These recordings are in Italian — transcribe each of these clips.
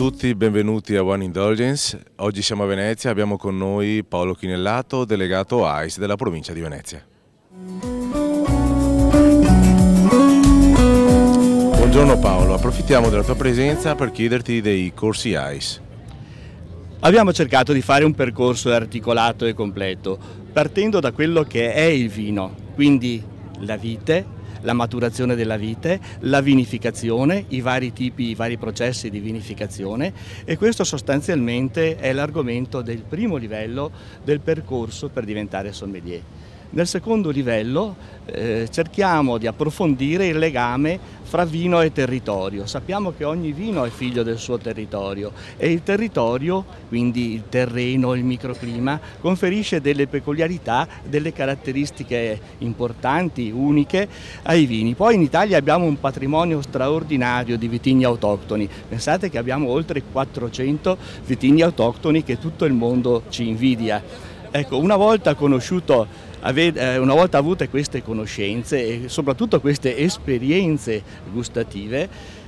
tutti, benvenuti a One Indulgence. Oggi siamo a Venezia, abbiamo con noi Paolo Chinellato, delegato AIS della provincia di Venezia. Buongiorno Paolo, approfittiamo della tua presenza per chiederti dei corsi AIS. Abbiamo cercato di fare un percorso articolato e completo, partendo da quello che è il vino, quindi la vite, la maturazione della vite, la vinificazione, i vari tipi, i vari processi di vinificazione, e questo sostanzialmente è l'argomento del primo livello del percorso per diventare sommelier. Nel secondo livello cerchiamo di approfondire il legame fra vino e territorio. Sappiamo che ogni vino è figlio del suo territorio e il territorio, quindi il terreno, il microclima, conferisce delle peculiarità, delle caratteristiche importanti, uniche ai vini. Poi in Italia abbiamo un patrimonio straordinario di vitigni autoctoni. Pensate che abbiamo oltre 400 vitigni autoctoni che tutto il mondo ci invidia. Ecco, una volta avute queste conoscenze e soprattutto queste esperienze gustative,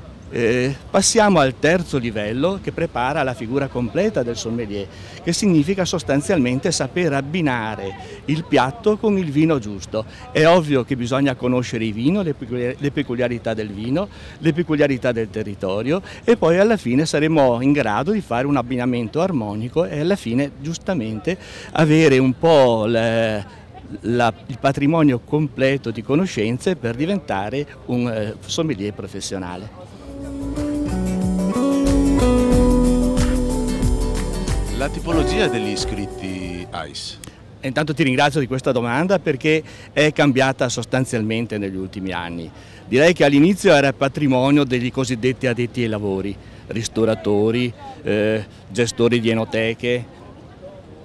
passiamo al terzo livello che prepara la figura completa del sommelier, che significa sostanzialmente saper abbinare il piatto con il vino giusto. È ovvio che bisogna conoscere il vino, le peculiarità del vino, le peculiarità del territorio, e poi alla fine saremo in grado di fare un abbinamento armonico e alla fine giustamente avere un po' il patrimonio completo di conoscenze per diventare un sommelier professionale. La tipologia degli iscritti AIS. Intanto ti ringrazio di questa domanda perché è cambiata sostanzialmente negli ultimi anni. Direi che all'inizio era patrimonio degli cosiddetti addetti ai lavori, ristoratori, gestori di enoteche,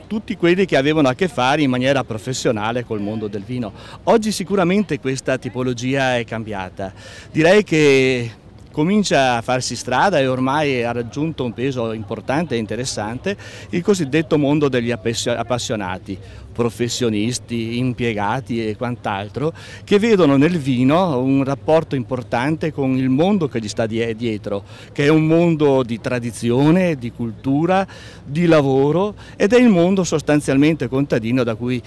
tutti quelli che avevano a che fare in maniera professionale col mondo del vino. Oggi sicuramente questa tipologia è cambiata. Direi che comincia a farsi strada e ormai ha raggiunto un peso importante e interessante il cosiddetto mondo degli appassionati, professionisti, impiegati e quant'altro, che vedono nel vino un rapporto importante con il mondo che gli sta dietro, che è un mondo di tradizione, di cultura, di lavoro, ed è il mondo sostanzialmente contadino da cui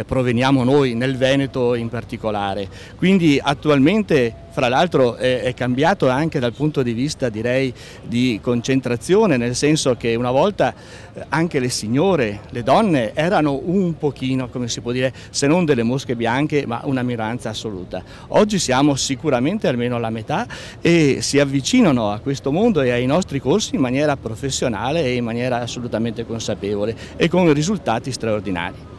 proveniamo noi, nel Veneto in particolare. Quindi attualmente, fra l'altro, è cambiato anche dal punto di vista, direi, di concentrazione, nel senso che una volta anche le signore, le donne erano un pochino, come si può dire, se non delle mosche bianche, ma una minoranza assoluta. Oggi siamo sicuramente almeno la metà e si avvicinano a questo mondo e ai nostri corsi in maniera professionale e in maniera assolutamente consapevole e con risultati straordinari.